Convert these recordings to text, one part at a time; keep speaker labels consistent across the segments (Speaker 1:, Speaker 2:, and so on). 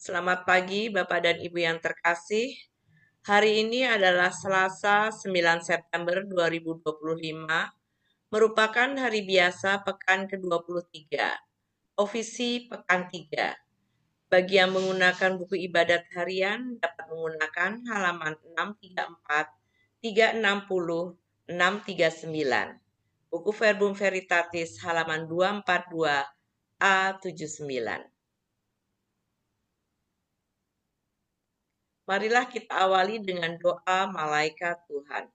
Speaker 1: Selamat pagi Bapak dan Ibu yang terkasih. Hari ini adalah Selasa 9 September 2025, merupakan hari biasa pekan ke-23, Ofisi Pekan 3. Bagi yang menggunakan buku ibadat harian dapat menggunakan halaman 634, 360, 639. Buku Verbum Veritatis halaman 242 A79. Marilah kita awali dengan doa malaikat Tuhan.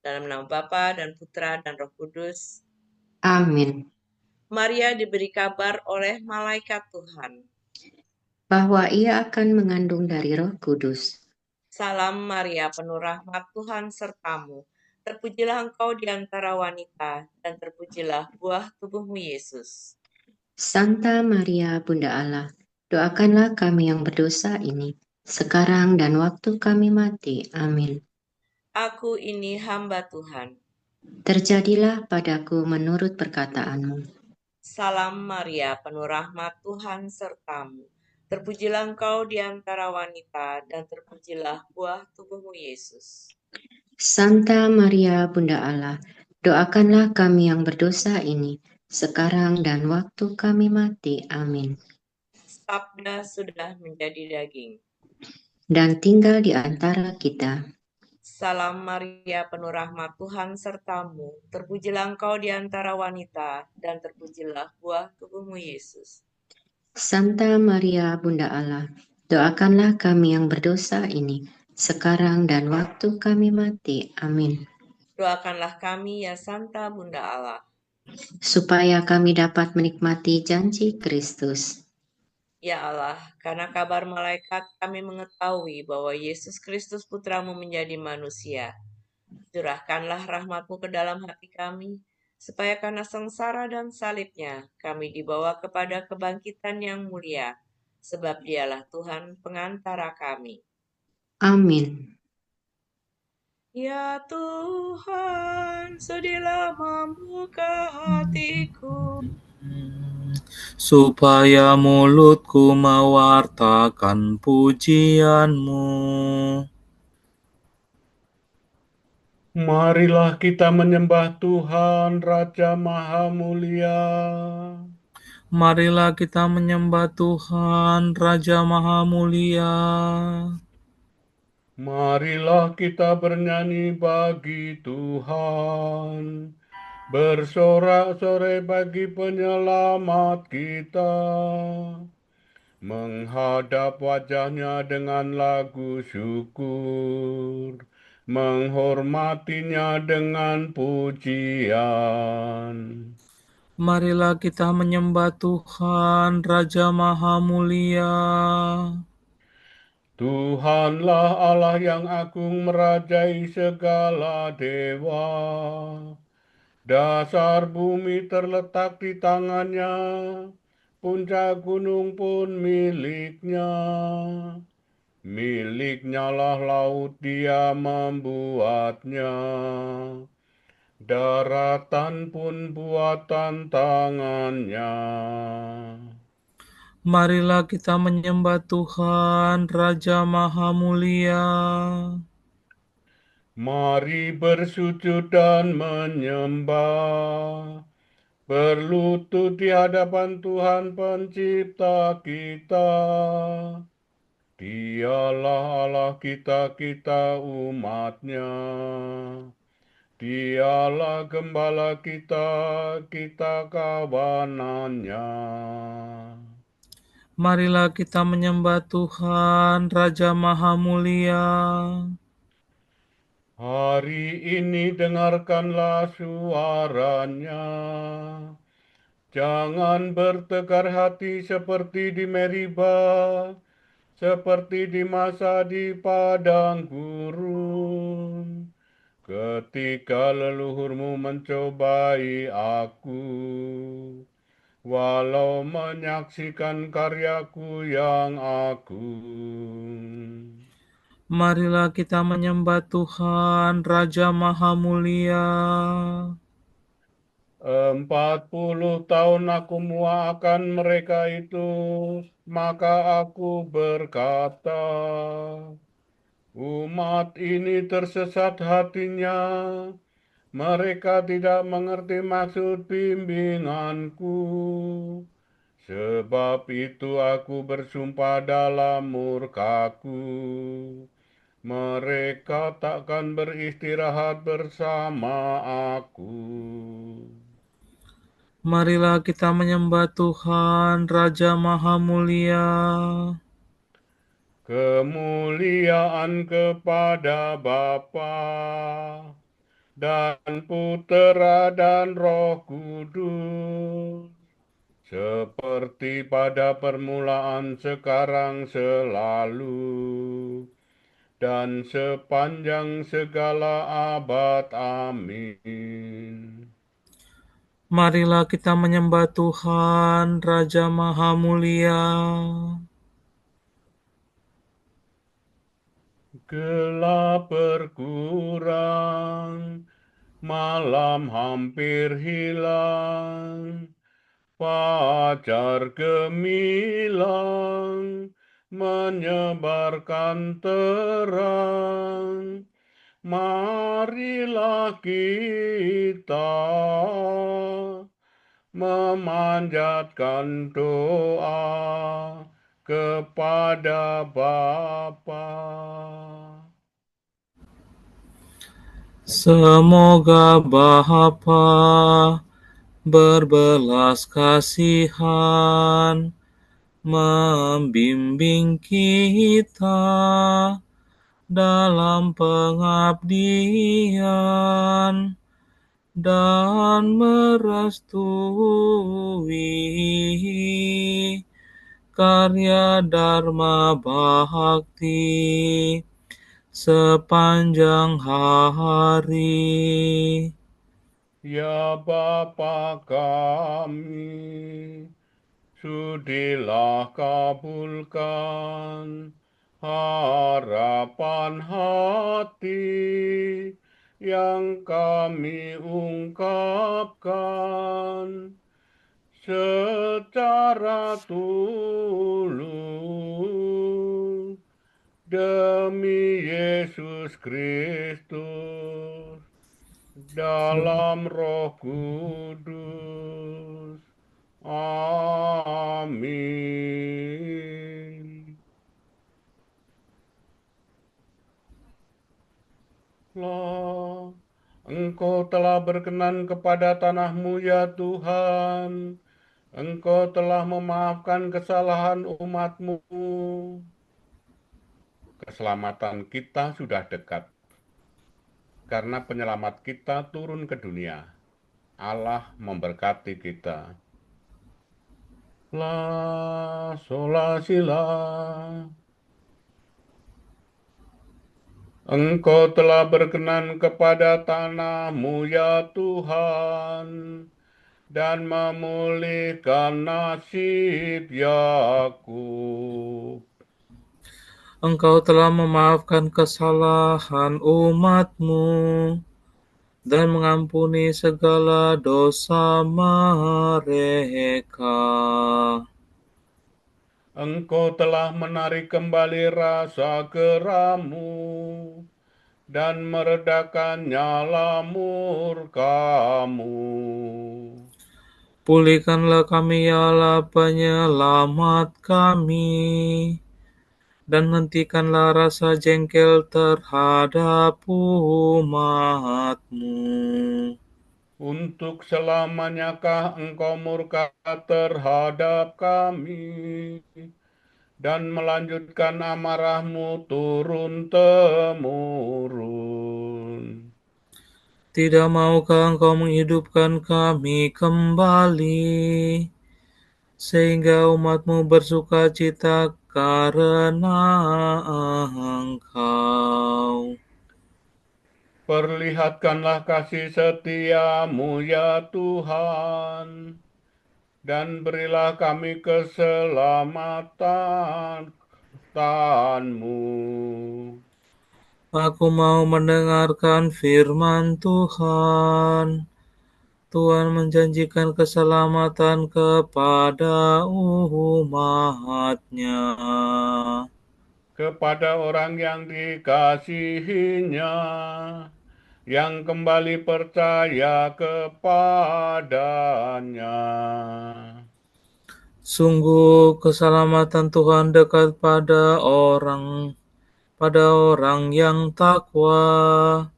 Speaker 1: Dalam nama Bapa dan Putra dan Roh Kudus.
Speaker 2: Amin.
Speaker 1: Maria diberi kabar oleh malaikat Tuhan.
Speaker 2: Bahwa ia akan mengandung dari Roh Kudus.
Speaker 1: Salam Maria, penuh rahmat Tuhan sertamu. Terpujilah engkau di antara wanita, dan terpujilah buah tubuhmu Yesus.
Speaker 2: Santa Maria, Bunda Allah, doakanlah kami yang berdosa ini, sekarang dan waktu kami mati. Amin.
Speaker 1: Aku ini hamba Tuhan.
Speaker 2: Terjadilah padaku menurut perkataanmu.
Speaker 1: Salam Maria, penuh rahmat Tuhan sertamu. Terpujilah engkau di antara wanita, dan terpujilah buah tubuhmu Yesus.
Speaker 2: Santa Maria, Bunda Allah, doakanlah kami yang berdosa ini, sekarang dan waktu kami mati. Amin.
Speaker 1: Sabda sudah menjadi daging.
Speaker 2: Dan tinggal di antara kita.
Speaker 1: Salam Maria, penuh rahmat Tuhan sertamu. Terpujilah engkau di antara wanita, dan terpujilah buah tubuhmu Yesus.
Speaker 2: Santa Maria, Bunda Allah, doakanlah kami yang berdosa ini, sekarang dan waktu kami mati. Amin.
Speaker 1: Doakanlah kami ya Santa Bunda Allah.
Speaker 2: Supaya kami dapat menikmati janji Kristus.
Speaker 1: Ya Allah, karena kabar malaikat kami mengetahui bahwa Yesus Kristus Putramu menjadi manusia. Curahkanlah rahmat-Mu ke dalam hati kami, supaya karena sengsara dan salibnya kami dibawa kepada kebangkitan yang mulia, sebab dialah Tuhan pengantara kami.
Speaker 2: Amin.
Speaker 1: Ya Tuhan, sedilah membuka hatiku,
Speaker 3: supaya mulutku mewartakan pujian-Mu.
Speaker 4: Marilah kita menyembah Tuhan Raja Maha Mulia.
Speaker 3: Marilah kita menyembah Tuhan Raja Maha Mulia.
Speaker 4: Marilah kita bernyanyi bagi Tuhan, bersorak-sorai bagi penyelamat kita, menghadap wajahnya dengan lagu syukur, menghormatinya dengan pujian.
Speaker 3: Marilah kita menyembah Tuhan Raja Maha Mulia.
Speaker 4: Tuhanlah Allah yang agung merajai segala dewa. Dasar bumi terletak di tangannya, puncak gunung pun miliknya. Miliknya lah laut, dia membuatnya. Daratan pun buatan tangannya.
Speaker 3: Marilah kita menyembah Tuhan Raja Maha Mulia.
Speaker 4: Mari bersujud dan menyembah, berlutut di hadapan Tuhan Pencipta kita. Dialah Allah kita umatnya. Dialah gembala kita kawanannya.
Speaker 3: Marilah kita menyembah Tuhan Raja Maha Mulia.
Speaker 4: Hari ini dengarkanlah suaranya. Jangan bertegar hati seperti di Meribah, seperti di masa di padang gurun. Ketika leluhurmu mencobai aku, walau menyaksikan karyaku yang agung.
Speaker 3: Marilah kita menyembah Tuhan Raja Maha Mulia.
Speaker 4: 40 tahun aku muakkan mereka itu Maka aku berkata, umat ini tersesat hatinya, mereka tidak mengerti maksud bimbinganku. Sebab itu aku bersumpah dalam murkaku, mereka takkan beristirahat bersama aku.
Speaker 3: Marilah kita menyembah Tuhan, Raja Maha Mulia.
Speaker 4: Kemuliaan kepada Bapa dan Putera dan Roh Kudus, seperti pada permulaan, sekarang, selalu, dan sepanjang segala abad. Amin.
Speaker 3: Marilah kita menyembah Tuhan, Raja Maha Mulia.
Speaker 4: Gelap berkurang, malam hampir hilang, fajar gemilang, menyebarkan terang. Marilah kita memanjatkan doa kepada Bapa.
Speaker 3: Semoga Bapa berbelas kasihan membimbing kita dalam pengabdian dan merestui karya Dharma Bakti sepanjang hari.
Speaker 4: Ya Bapa kami, sudilah kabulkan harapan hati yang kami ungkapkan secara tulus demi Yesus Kristus dalam Roh Kudus. Amin. Lah, Engkau telah berkenan kepada tanahmu ya Tuhan. Engkau telah memaafkan kesalahan umatmu. Keselamatan kita sudah dekat, karena penyelamat kita turun ke dunia. Allah memberkati kita. La, sola, sila. Engkau telah berkenan kepada tanahmu ya Tuhan, dan memulihkan nasib Yakub.
Speaker 3: Engkau telah memaafkan kesalahan umat-Mu dan mengampuni segala dosa mereka.
Speaker 4: Engkau telah menarik kembali rasa gerammu dan meredakan nyala murka-Mu.
Speaker 3: Pulihkanlah kami ya Allah penyelamat kami, dan hentikanlah rasa jengkel terhadap umat-Mu.
Speaker 4: Untuk selamanyakah Engkau murka terhadap kami dan melanjutkan amarah-Mu turun-temurun?
Speaker 3: Tidak maukah Engkau menghidupkan kami kembali, sehingga umat-Mu bersuka cita karena Engkau.
Speaker 4: Perlihatkanlah kasih setia-Mu ya Tuhan, dan berilah kami keselamatan-Mu.
Speaker 3: Aku mau mendengarkan firman Tuhan. Tuhan menjanjikan keselamatan kepada umat-Nya.
Speaker 4: Kepada orang yang dikasihinya, yang kembali percaya kepadanya.
Speaker 3: Sungguh keselamatan Tuhan dekat pada orang yang takwa,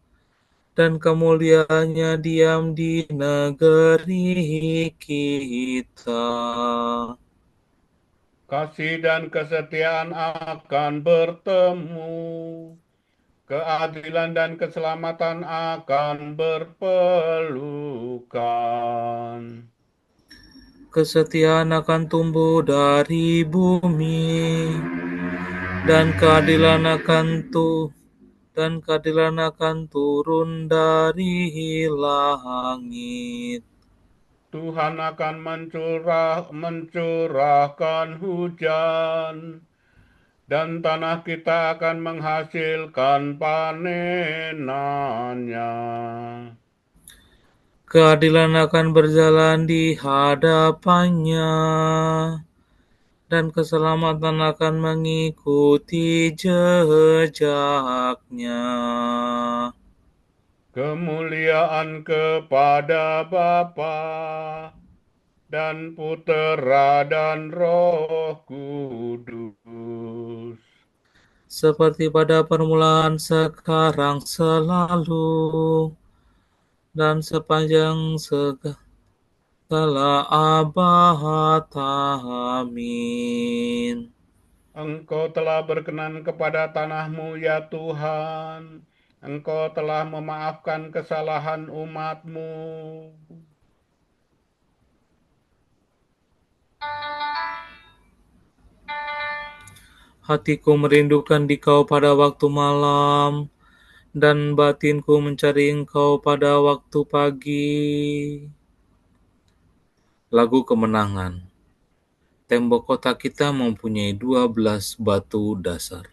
Speaker 3: dan kemuliaannya diam di negeri kita.
Speaker 4: Kasih dan kesetiaan akan bertemu, keadilan dan keselamatan akan berpelukan.
Speaker 3: Kesetiaan akan tumbuh dari bumi, dan keadilan akan turun dari langit.
Speaker 4: Tuhan akan mencurahkan hujan, dan tanah kita akan menghasilkan panenannya.
Speaker 3: Keadilan akan berjalan di hadapannya, dan keselamatan akan mengikuti jejaknya.
Speaker 4: Kemuliaan kepada Bapa dan Putera dan Roh Kudus.
Speaker 3: Seperti pada permulaan, sekarang, selalu, dan sepanjang segala abad. Amin.
Speaker 4: Engkau telah berkenan kepada tanahmu, ya Tuhan. Engkau telah memaafkan kesalahan umat-Mu.
Speaker 3: Hatiku merindukan Dikau pada waktu malam, dan batinku mencari Engkau pada waktu pagi. Lagu Kemenangan. Tembok kota kita mempunyai 12 batu dasar.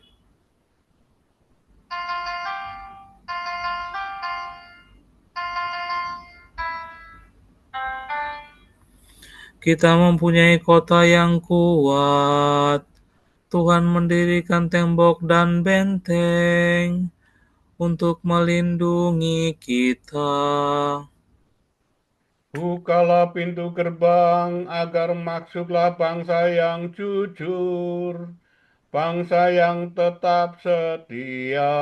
Speaker 3: Kita mempunyai kota yang kuat. Tuhan mendirikan tembok dan benteng untuk melindungi kita.
Speaker 4: Bukalah pintu gerbang agar masuklah bangsa yang jujur, bangsa yang tetap setia.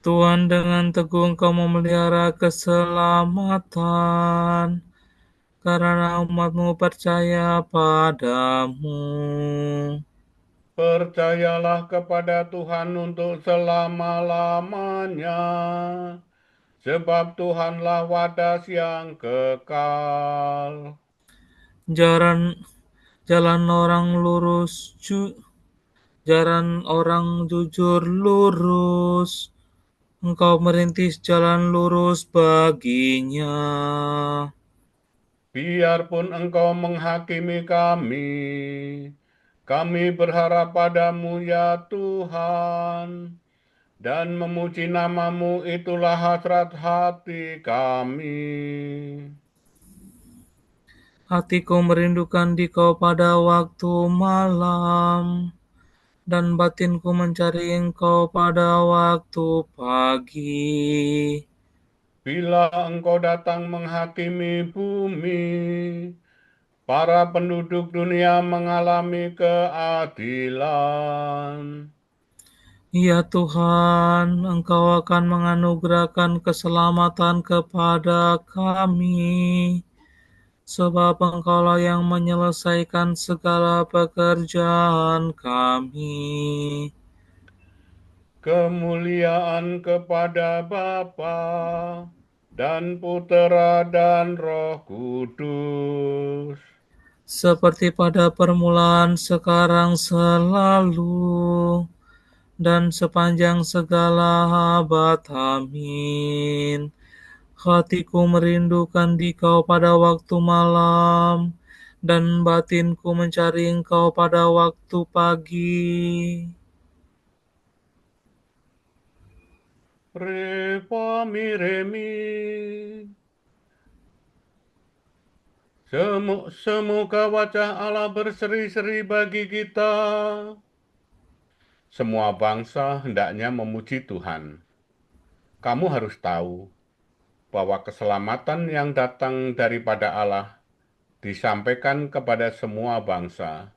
Speaker 3: Tuhan, dengan teguh Engkau memelihara keselamatan, karena umat-Mu percaya padamu.
Speaker 4: Percayalah kepada Tuhan untuk selama-lamanya, sebab Tuhanlah wadas yang kekal.
Speaker 3: Jalan orang jujur lurus. Engkau merintis jalan lurus baginya.
Speaker 4: Biarpun Engkau menghakimi kami berharap padamu, ya Tuhan, dan memuji nama-Mu itulah hasrat hati kami.
Speaker 3: Hatiku merindukan Dikau pada waktu malam, dan batinku mencari Engkau pada waktu pagi.
Speaker 4: Bila Engkau datang menghakimi bumi, para penduduk dunia mengalami keadilan.
Speaker 3: Ya Tuhan, Engkau akan menganugerahkan keselamatan kepada kami, sebab Engkaulah yang menyelesaikan segala pekerjaan kami.
Speaker 4: Kemuliaan kepada Bapa dan Putera dan Roh Kudus.
Speaker 3: Seperti pada permulaan, sekarang, selalu, dan sepanjang segala abad. Amin. Hatiku merindukan Dikau pada waktu malam, dan batinku mencari Engkau pada waktu pagi.
Speaker 4: Requam miremi, Semoga wajah Allah berseri-seri bagi kita. Semua bangsa hendaknya memuji Tuhan. Kamu harus tahu bahwa keselamatan yang datang daripada Allah disampaikan kepada semua bangsa.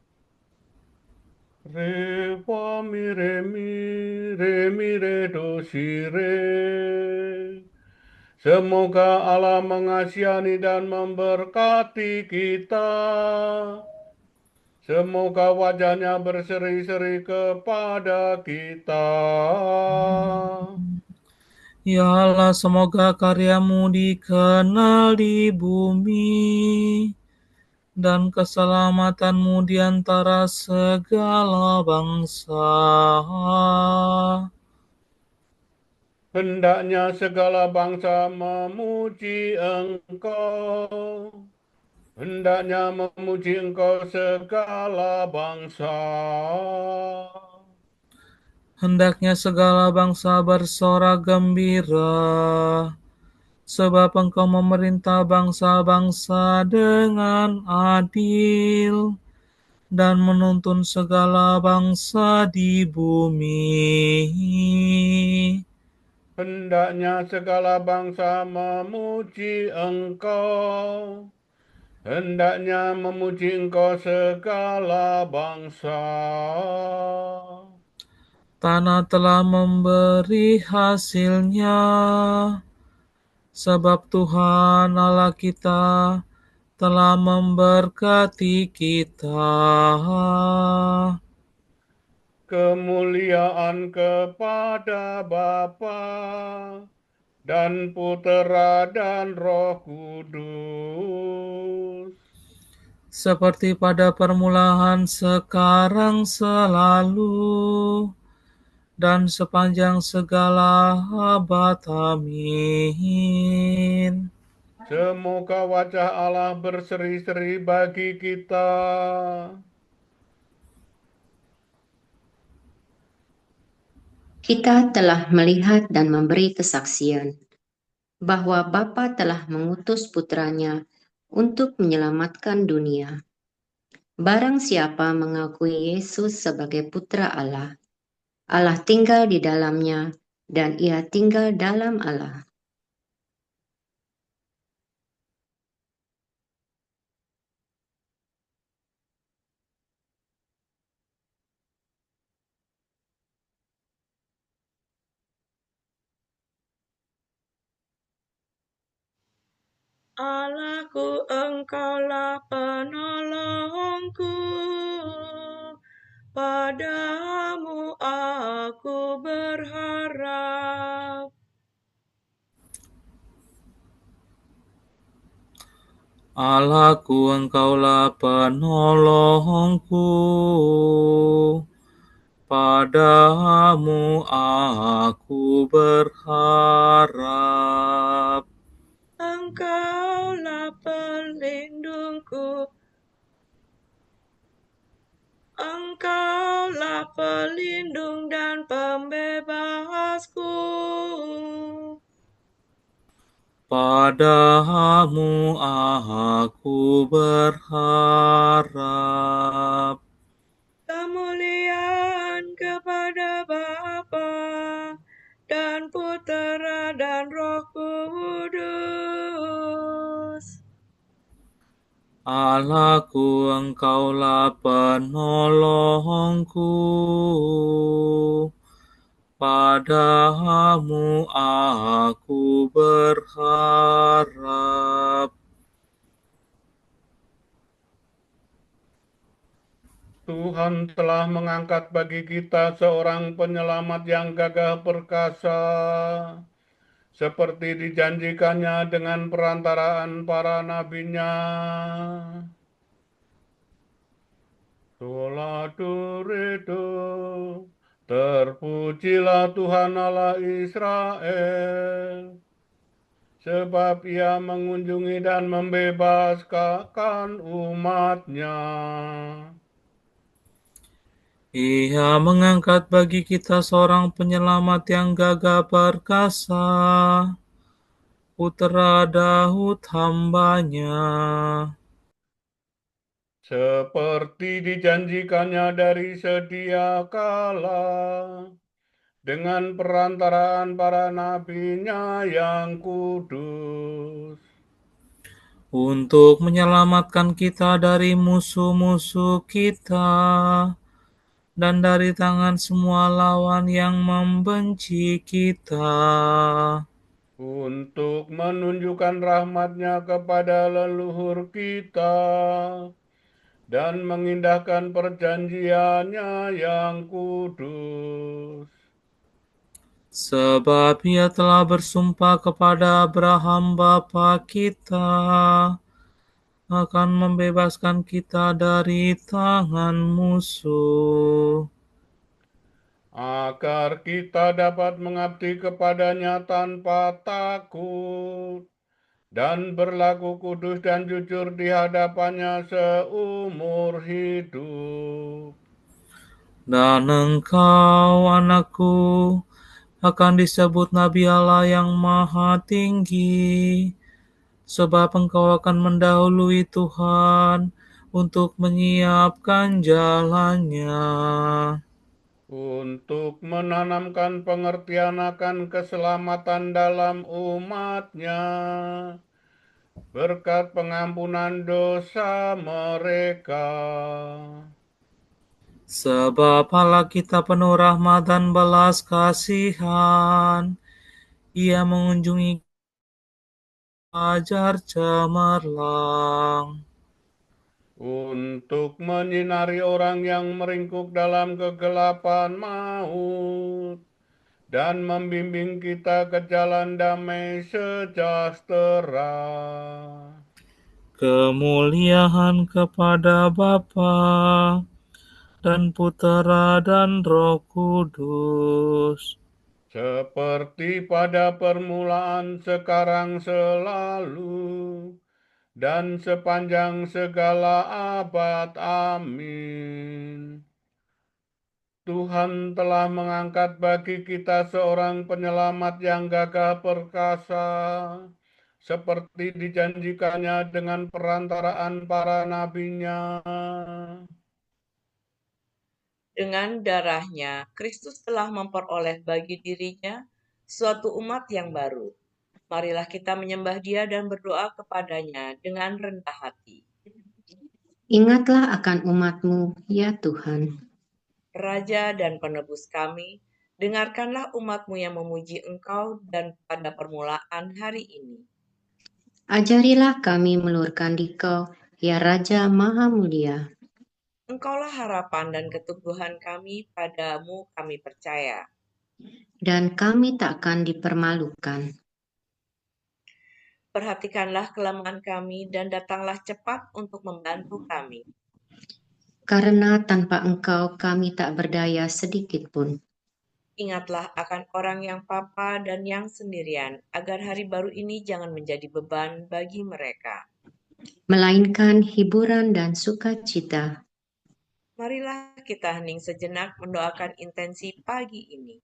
Speaker 4: Re, fa, mi, re, do, si, re. Semoga Allah mengasihani dan memberkati kita. Semoga wajahnya berseri-seri kepada kita.
Speaker 3: Ya Allah, semoga karyamu dikenal di bumi, dan keselamatanmu di antara segala bangsa.
Speaker 4: Hendaknya segala bangsa memuji Engkau. Hendaknya memuji Engkau segala bangsa.
Speaker 3: Hendaknya segala bangsa bersorak gembira, sebab Engkau memerintah bangsa-bangsa dengan adil dan menuntun segala bangsa di bumi.
Speaker 4: Hendaknya segala bangsa memuji Engkau. Hendaknya memuji Engkau segala bangsa.
Speaker 3: Tanah telah memberi hasilnya, sebab Tuhan Allah kita telah memberkati kita.
Speaker 4: Kemuliaan kepada Bapa dan Putera dan Roh Kudus.
Speaker 3: Seperti pada permulaan, sekarang, selalu, dan sepanjang segala abad. Amin.
Speaker 4: Semoga wajah Allah berseri-seri bagi kita.
Speaker 2: Kita telah melihat dan memberi kesaksian bahwa Bapa telah mengutus putranya untuk menyelamatkan dunia. Barang siapa mengakui Yesus sebagai putra Allah, Allah tinggal di dalamnya dan ia tinggal dalam Allah.
Speaker 1: Allahku, Engkaulah penolongku, padamu aku berharap.
Speaker 3: Allahku, Engkaulah penolongku, padamu aku berharap.
Speaker 1: Engkaulah pelindungku, Engkaulah pelindung dan pembebasku.
Speaker 3: Padamu aku berharap.
Speaker 1: Kemuliaan kepada Bapa dan Putera dan Roh Kudus.
Speaker 3: Allahku, Engkaulah penolongku, padamu aku berharap.
Speaker 4: Tuhan telah mengangkat bagi kita seorang penyelamat yang gagah perkasa, seperti dijanjikannya dengan perantaraan para nabinya. Toladuredo, terpujilah Tuhan Allah Israel, sebab ia mengunjungi dan membebaskan umatnya.
Speaker 3: Ia mengangkat bagi kita seorang penyelamat yang gagah perkasa, putra Daud hambanya.
Speaker 4: seperti dijanjikannya dari sedia kala, dengan perantaraan para nabinya yang kudus,
Speaker 3: untuk menyelamatkan kita dari musuh-musuh kita dan dari tangan semua lawan yang membenci kita,
Speaker 4: untuk menunjukkan rahmat-Nya kepada leluhur kita dan mengindahkan perjanjian-Nya yang kudus.
Speaker 3: sebab Ia telah bersumpah kepada Abraham bapa kita akan membebaskan kita dari tangan musuh,
Speaker 4: Agar kita dapat mengabdi kepada-Nya tanpa takut dan berlaku kudus dan jujur di hadapan-Nya seumur hidup.
Speaker 3: dan engkau, anakku, akan disebut Nabi Allah yang Maha Tinggi, sebab engkau akan mendahului Tuhan untuk menyiapkan jalannya,
Speaker 4: Untuk menanamkan pengertian akan keselamatan dalam umat-Nya, berkat pengampunan dosa mereka.
Speaker 3: sebab Allah kita penuh rahmat dan belas kasihan. Ia mengunjungi fajar cemerlang,
Speaker 4: Untuk menyinari orang yang meringkuk dalam kegelapan maut, dan membimbing kita ke jalan damai sejahtera.
Speaker 3: kemuliaan kepada Bapa dan Putera dan Roh Kudus,
Speaker 4: Seperti pada permulaan, sekarang, selalu, dan sepanjang segala abad. Amin. Tuhan telah mengangkat bagi kita seorang penyelamat yang gagah perkasa, seperti dijanjikannya dengan perantaraan para nabinya.
Speaker 1: Dengan darahnya, Kristus telah memperoleh bagi dirinya suatu umat yang baru. Marilah kita menyembah Dia dan berdoa kepadanya dengan rendah hati.
Speaker 2: Ingatlah akan umat-Mu, ya Tuhan.
Speaker 1: Raja dan penebus kami, dengarkanlah umat-Mu yang memuji Engkau dan pada permulaan hari ini.
Speaker 2: Ajarilah kami melurkan Dikau, ya Raja Maha Mulia.
Speaker 1: Engkaulah harapan dan keteguhan kami, padamu kami percaya.
Speaker 2: Dan kami takkan dipermalukan.
Speaker 1: Perhatikanlah kelemahan kami dan datanglah cepat untuk membantu kami.
Speaker 2: Karena tanpa Engkau kami tak berdaya sedikit pun.
Speaker 1: Ingatlah akan orang yang papa dan yang sendirian, agar hari baru ini jangan menjadi beban bagi mereka.
Speaker 2: Melainkan hiburan dan sukacita.
Speaker 1: Marilah kita hening sejenak mendoakan intensi pagi ini.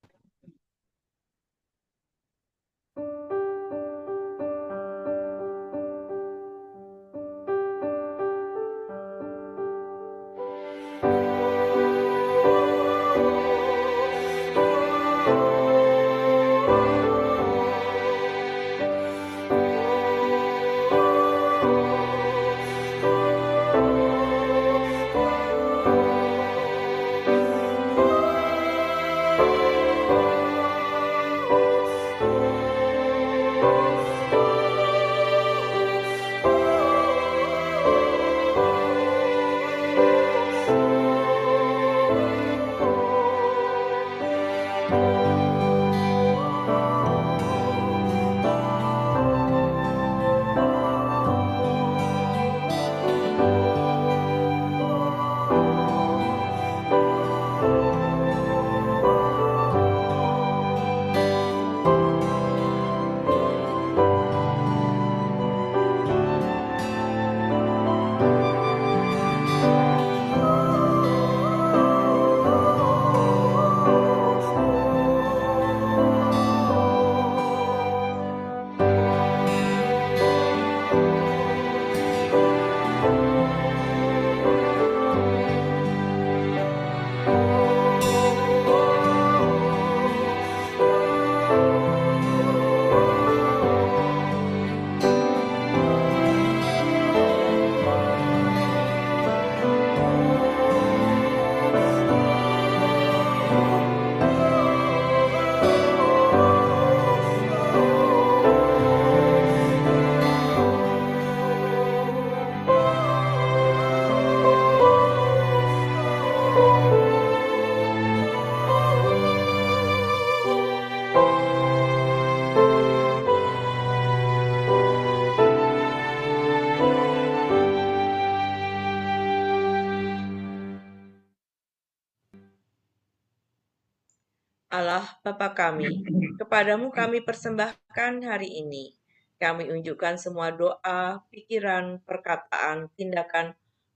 Speaker 1: Allah Bapa kami, kepadamu kami persembahkan hari ini. Kami unjukkan semua doa, pikiran, perkataan, tindakan,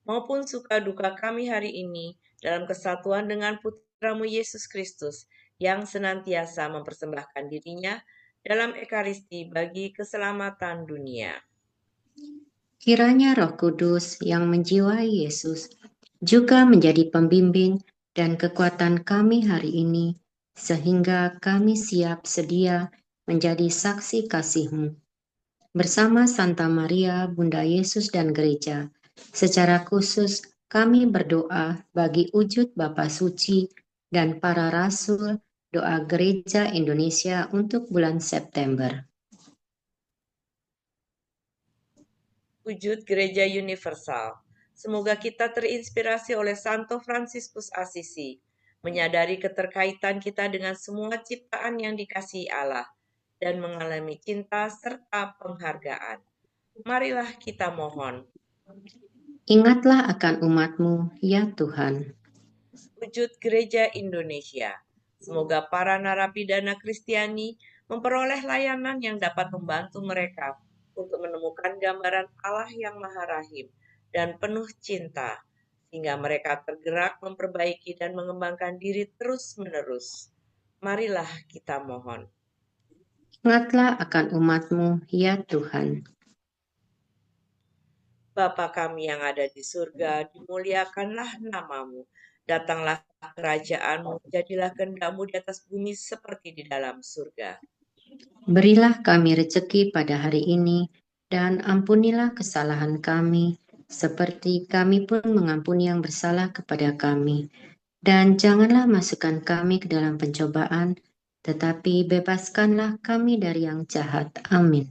Speaker 1: maupun suka duka kami hari ini dalam kesatuan dengan Putramu Yesus Kristus yang senantiasa mempersembahkan dirinya dalam Ekaristi bagi keselamatan dunia.
Speaker 2: Kiranya Roh Kudus yang menjiwai Yesus juga menjadi pembimbing dan kekuatan kami hari ini, sehingga kami siap sedia menjadi saksi kasih-Mu. Bersama Santa Maria, Bunda Yesus dan Gereja, secara khusus kami berdoa bagi wujud Bapa Suci dan para rasul doa Gereja Indonesia untuk bulan September.
Speaker 1: Wujud Gereja Universal. Semoga kita terinspirasi oleh Santo Fransiskus Asisi, menyadari keterkaitan kita dengan semua ciptaan yang dikasihi Allah, dan mengalami cinta serta penghargaan. Marilah kita mohon.
Speaker 2: Ingatlah akan umat-Mu, ya Tuhan.
Speaker 1: Wujud Gereja Indonesia. Semoga para narapidana Kristiani memperoleh layanan yang dapat membantu mereka untuk menemukan gambaran Allah yang Maha Rahim dan penuh cinta, sehingga mereka tergerak memperbaiki dan mengembangkan diri terus-menerus. Marilah kita mohon.
Speaker 2: Ingatlah akan umat-Mu, ya Tuhan.
Speaker 1: Bapa kami yang ada di surga, dimuliakanlah namamu. Datanglah kerajaanmu, jadilah kehendak-Mu di atas bumi seperti di dalam surga.
Speaker 2: Berilah kami rezeki pada hari ini, dan ampunilah kesalahan kami, seperti kami pun mengampuni yang bersalah kepada kami. Dan janganlah masukkan kami ke dalam pencobaan, tetapi bebaskanlah kami dari yang jahat. Amin.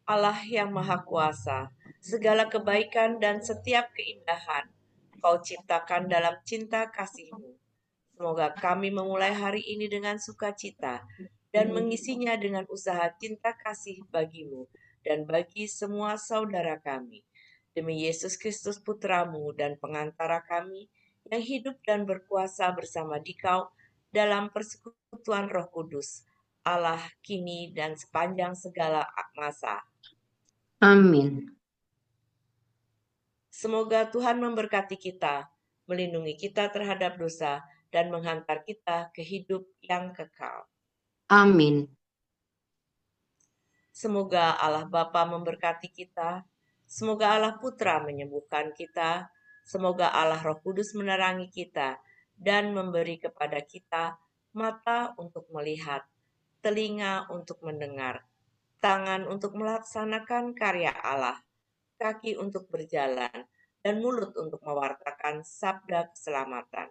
Speaker 1: Allah yang Maha Kuasa, segala kebaikan dan setiap keindahan Kau ciptakan dalam cinta kasih-Mu. Semoga kami memulai hari ini dengan sukacita dan mengisinya dengan usaha cinta kasih bagi-Mu dan bagi semua saudara kami. Demi Yesus Kristus Putra-Mu dan pengantara kami yang hidup dan berkuasa bersama Dikau dalam persekutuan Roh Kudus, Allah kini dan sepanjang segala masa.
Speaker 2: Amin.
Speaker 1: Semoga Tuhan memberkati kita, melindungi kita terhadap dosa, dan menghantar kita ke hidup yang kekal.
Speaker 2: Amin.
Speaker 1: Semoga Allah Bapa memberkati kita, semoga Allah Putra menyembuhkan kita, semoga Allah Roh Kudus menerangi kita, dan memberi kepada kita mata untuk melihat, telinga untuk mendengar, tangan untuk melaksanakan karya Allah, kaki untuk berjalan, dan mulut untuk mewartakan sabda keselamatan.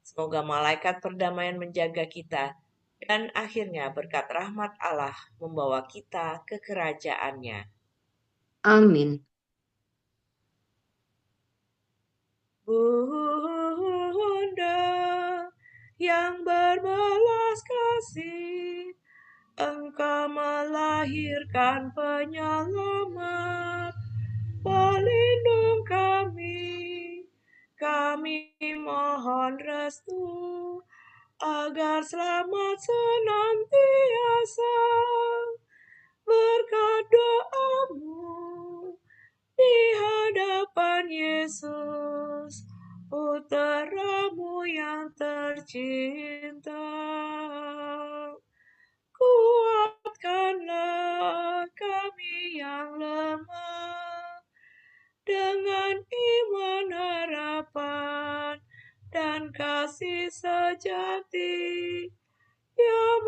Speaker 1: Semoga malaikat perdamaian menjaga kita, dan akhirnya berkat rahmat Allah membawa kita ke kerajaannya.
Speaker 2: Amin.
Speaker 1: Bunda yang berbelas kasih, Engkau melahirkan penyelamat, pelindung kami mohon restu, agar selamat senantiasa, berkat doa-Mu di hadapan Yesus, Putra-Mu yang tercinta. Kuatkanlah kami yang lemah, dengan iman, harapan, dan kasih sejati yang